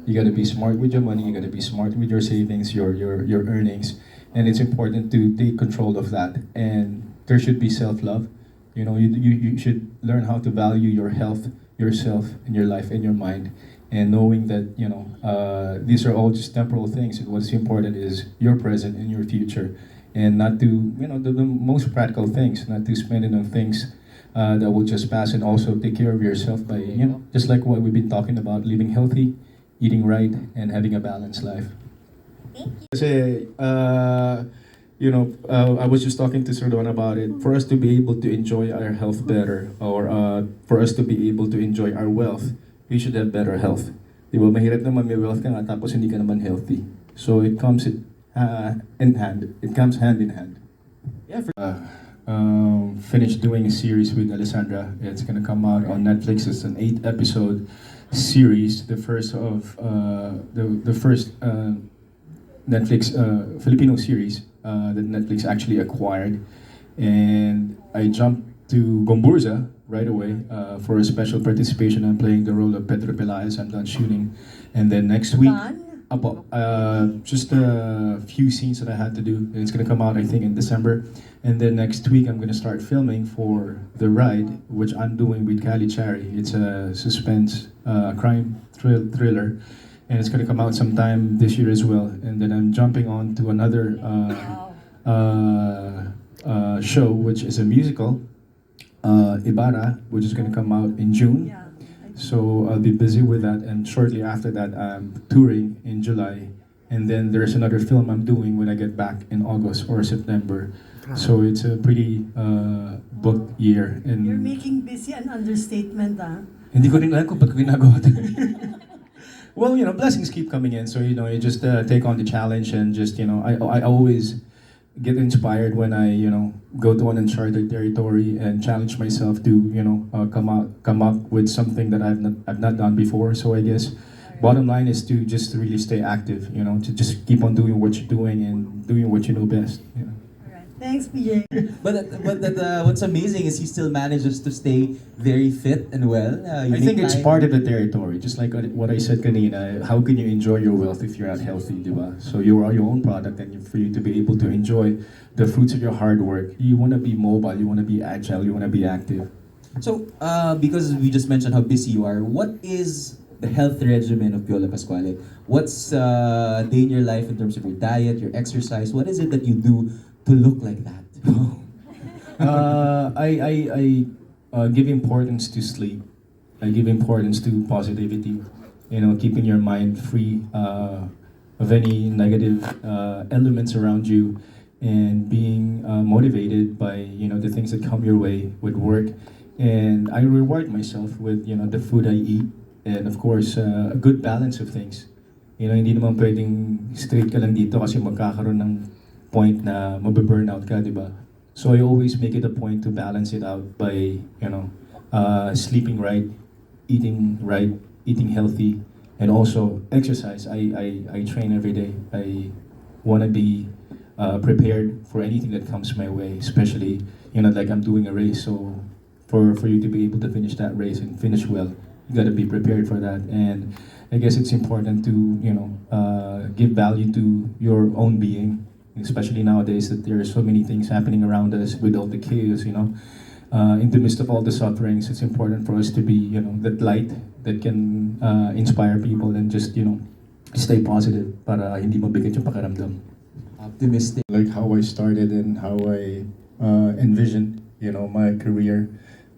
You got to be smart with your money. You got to be smart with your savings, your earnings, and it's important to take control of that. And there should be self love. You should learn how to value your health, yourself, and your life and your mind, and knowing that these are all just temporal things. And what's important is your present and your future, and not to the most practical things, not to spend it on things that will just pass, and also take care of yourself by just like what we've been talking about, living healthy, eating right, and having a balanced life. Kasi, I was just talking to Sir Don about it. For us to be able to enjoy our health better, or for us to be able to enjoy our wealth, we should have better health. Di ba? Mahirap naman may wealth ka nga tapos hindi ka naman healthy. So it comes in hand. It comes hand in hand. Yeah. Finished doing a series with Alessandra. It's gonna come out on Netflix. It's an 8-episode series. The first of the first Netflix Filipino series that Netflix actually acquired, and I jumped to Gomburza right away for a special participation. I'm playing the role of Pedro Pelaez. I'm done shooting, and then next week, just a few scenes that I had to do. It's gonna come out I think in December, and then next week I'm gonna start filming for The Ride, which I'm doing with Kali Chari. It's a suspense crime thriller, and it's gonna come out sometime this year as well. And then I'm jumping on to another show, which is a musical, Ibarra, which is gonna come out in June. So I'll be busy with that, and shortly after that, I'm touring in July, and then there's another film I'm doing when I get back in August or September. So it's a pretty booked year. And You're making busy an understatement, ah. hindi ko rin alam kung ba't ko ginagawa ito. Well, blessings keep coming in, so you just take on the challenge, and just I always get inspired when I go to an uncharted territory and challenge myself to come up with something that I've not done before. So I guess bottom line is to just really stay active, to just keep on doing what you're doing and doing what you know best. Thanks, PJ. But what's amazing is he still manages to stay very fit and well. I think it's part of the territory. Just like what I said kanina, how can you enjoy your wealth if you're not healthy, di ba? So you are your own product, and for you to be able to enjoy the fruits of your hard work, you want to be mobile, you want to be agile, you want to be active. So, because we just mentioned how busy you are, what is the health regimen of Piolo Pascual? What's day in your life in terms of your diet, your exercise? What is it that you do to look like that? I give importance to sleep. I give importance to positivity. Keeping your mind free of any negative elements around you, and being motivated by the things that come your way with work. And I reward myself with the food I eat, and of course a good balance of things. Hindi naman pwedeng straight ka lang dito kasi magkakaroon ng point na mabe-burnout ka, di ba? So I always make it a point to balance it out by, sleeping right, eating healthy, and also exercise. I train every day. I want to be prepared for anything that comes my way, especially, like I'm doing a race. So for you to be able to finish that race and finish well, you got to be prepared for that. And I guess it's important to, give value to your own being, especially nowadays that there are so many things happening around us with all the chaos, in the midst of all the sufferings. It's important for us to be, that light that can inspire people, and just, stay positive para hindi mabigat yung pakiramdam. Optimistic. Like how I started and how I envisioned, my career,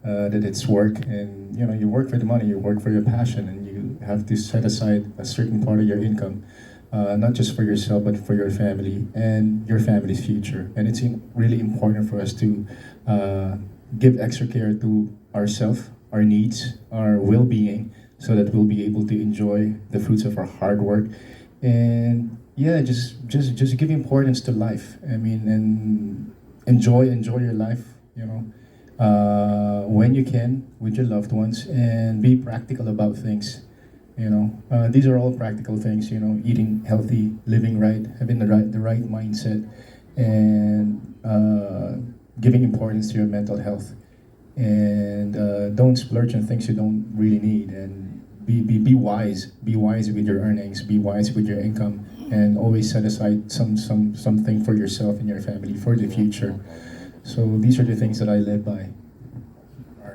that it's work, and, you work for the money, you work for your passion, and you have to set aside a certain part of your income. Not just for yourself, but for your family and your family's future. And it's really important for us to give extra care to ourselves, our needs, our well-being, so that we'll be able to enjoy the fruits of our hard work. And yeah, just give importance to life. I mean, and enjoy your life. When you can, with your loved ones, and be practical about things. These are all practical things. Eating healthy, living right, having the right mindset, and giving importance to your mental health, and don't splurge on things you don't really need, and be wise. Be wise with your earnings. Be wise with your income, and always set aside something for yourself and your family for the future. So these are the things that I live by.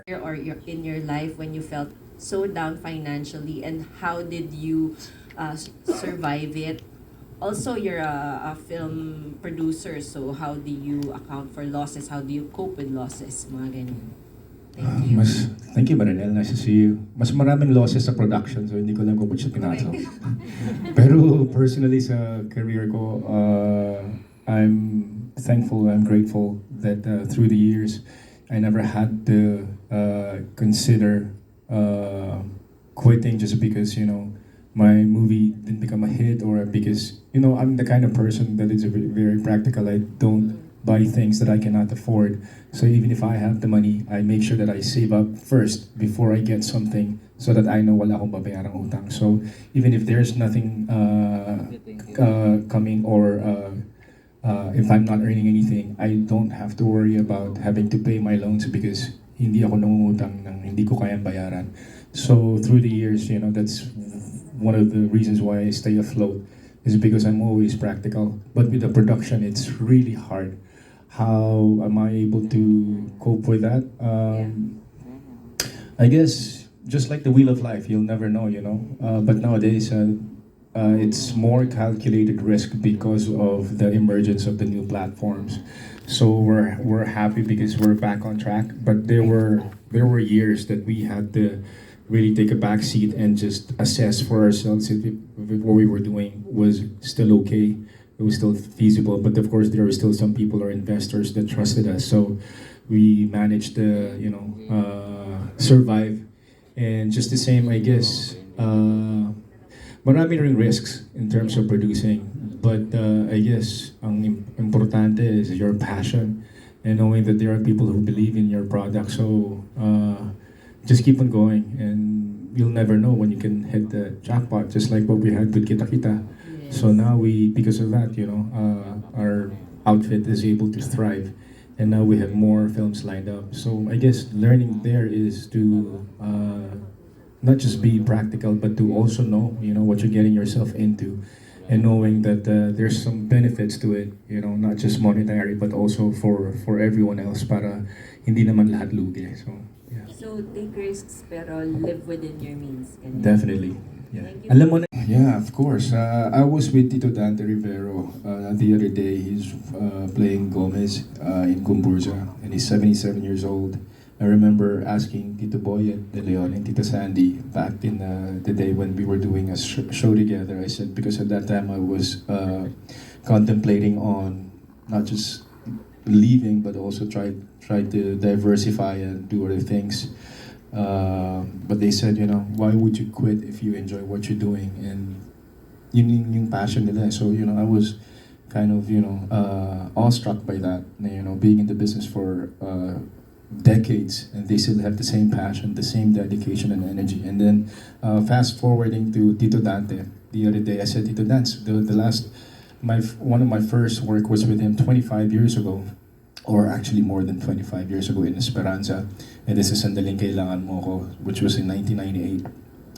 Or in your life when you felt so down financially, and how did you survive it? Also, you're a film producer, so how do you account for losses? How do you cope with losses? Mga ganyan. Thank you. Thank you, Marinel. Nice to see you. Mas maraming losses sa production, so hindi ko lang kung ba't siya pinato. Pero personally sa career ko, I'm thankful, I'm grateful that through the years, I never had to consider quitting just because, my movie didn't become a hit, or because, I'm the kind of person that is very practical. I don't buy things that I cannot afford. So even if I have the money, I make sure that I save up first before I get something, so that I know wala akong babayarang utang. So even if there's nothing coming, or if I'm not earning anything, I don't have to worry about having to pay my loans because hindi ako nangungutang ng hindi ko kayang bayaran. So through the years, that's one of the reasons why I stay afloat, is because I'm always practical. But with the production, it's really hard. How am I able to cope with that? I guess just like the wheel of life, you'll never know, But nowadays, it's more calculated risk because of the emergence of the new platforms. So we're happy because we're back on track. But there were years that we had to really take a back seat and just assess for ourselves if what we were doing was still okay, it was still feasible. But of course, there were still some people or investors that trusted us. So we managed to, survive. And just the same, I guess, marami ring risks in terms of producing. But I guess ang importante is your passion and knowing that there are people who believe in your product. So just keep on going, and you'll never know when you can hit the jackpot, just like what we had with Kita Kita. Yes. So now because of that, our outfit is able to thrive, and now we have more films lined up. So I guess learning there is to not just be practical, but to also know, what you're getting yourself into, and knowing that there's some benefits to it, not just monetary, but also for everyone else, para hindi naman lahat lugi. So yeah. So take risks pero live within your means. Ganyan. Definitely. Yeah. Thank you. Alam mo na, yeah, of course. I was with Tito Dante Rivero the other day. He's playing Gomez in Kumburza, and he's 77 years old. I remember asking Tito Boy De Leon and Tita Sandy back in the day when we were doing a show together. I said, because at that time I was contemplating on not just leaving, but also try to diversify and do other things. But they said, why would you quit if you enjoy what you're doing? And yung passion nila. So, I was kind of, awestruck by that. Being in the business for decades, and they still have the same passion, the same dedication and energy. And then fast forwarding to Tito Dante, the other day I said, Tito Dance, one of my first work was with him 25 years ago, or actually more than 25 years ago, in Esperanza. And this is Sandaling Kailangan Mo Ko, which was in 1998.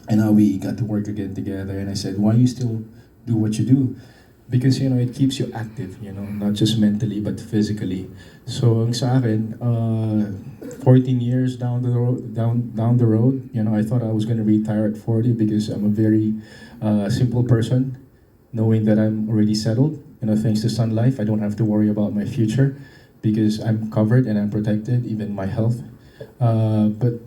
And now we got to work again together, and I said, why you still do what you do? Because, it keeps you active, not just mentally, but physically. So, ang sa akin, 14 years down the road, I thought I was going to retire at 40 because I'm a very simple person, knowing that I'm already settled. Thanks to Sun Life, I don't have to worry about my future because I'm covered and I'm protected, even my health. But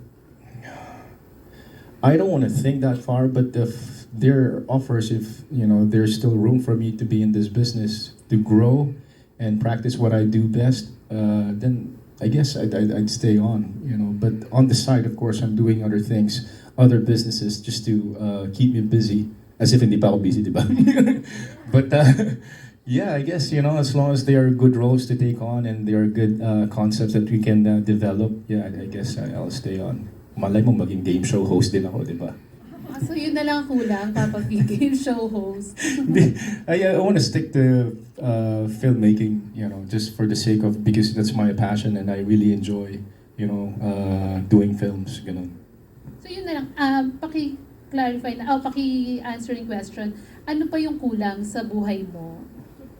I don't want to think that far, but if there are offers, if there's still room for me to be in this business, to grow and practice what I do best, then I guess I'd stay on. But on the side, of course, I'm doing other things, other businesses, just to keep me busy. As if hindi pa ako busy, diba? But yeah, I guess as long as they are good roles to take on and they are good concepts that we can develop, yeah, I guess I'll stay on. Malay mo maging game show host din ako, di ba? So yun na lang kulang kapag game show host. I want to stick to filmmaking, just for the sake of, because that's my passion and I really enjoy, doing films, ganun. So yun na lang, paki-clarify na, paki-answer yung question. Ano pa yung kulang sa buhay mo?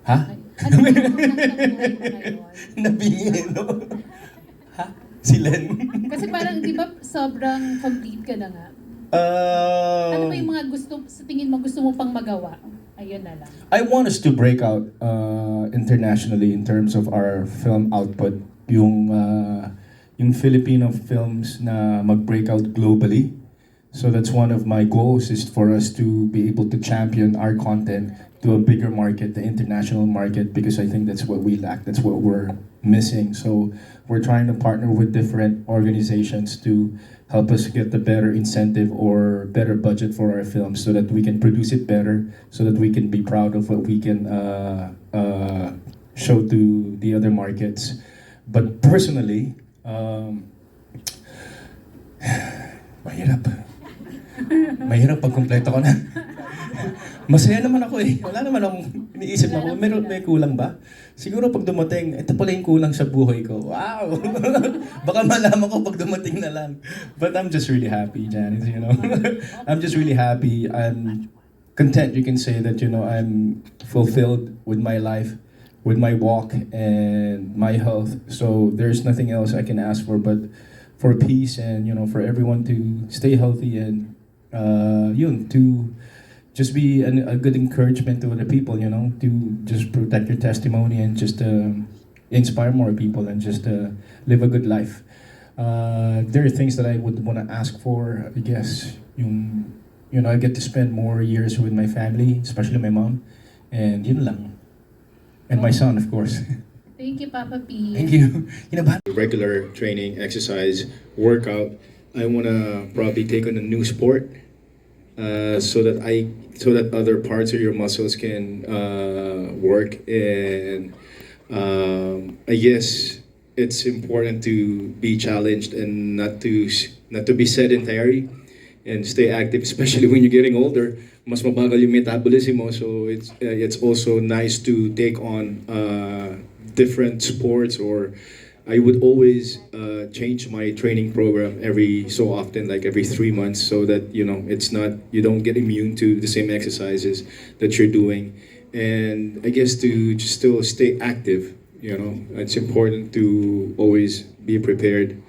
Ha? Ano pa yung kulang sa buhay mo ngayon? Nabingi, no? Ha? Si Len? Kasi parang, di ba, sobrang complete ka na nga. Ano pa yung mga sa tingin mo, gusto mo pang magawa? Ayun na lang. I want us to break out internationally in terms of our film output. Yung Filipino films na mag-break out globally. So that's one of my goals, is for us to be able to champion our content to a bigger market, the international market, because I think that's what we lack, that's what we're missing. So we're trying to partner with different organizations to help us get the better incentive or better budget for our films, so that we can produce it better, so that we can be proud of what we can show to the other markets. But personally, mahirap pag kumpleto ko na. Masaya naman ako eh. Wala naman akong iniisip ako. May kulang ba? Siguro pag dumating, ito pala yung kulang sa buhay ko. Wow! Baka malaman ko pag dumating na lang. But I'm just really happy, Janice, you know. I'm just really happy. I'm content, you can say that, you know, I'm fulfilled with my life, with my walk and my health. So there's nothing else I can ask for but for peace, and, you know, for everyone to stay healthy, and to just be a good encouragement to other people, you know, to just protect your testimony and just inspire more people and just live a good life. There are things that I would want to ask for, I guess. I get to spend more years with my family, especially my mom, and yun lang. And my son, of course. Thank you, Papa P. Thank you. Regular training, exercise, workout. I wanna probably take on a new sport, so that other parts of your muscles can work. And I guess it's important to be challenged and not to be sedentary and stay active, especially when you're getting older. Mas mabagal yung metabolism mo, so it's also nice to take on different sports. Or I would always change my training program every so often, like every 3 months, so that, you know, you don't get immune to the same exercises that you're doing. And I guess to just still stay active, you know, it's important to always be prepared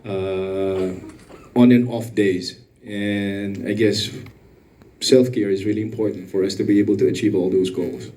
on and off days. And I guess self-care is really important for us to be able to achieve all those goals.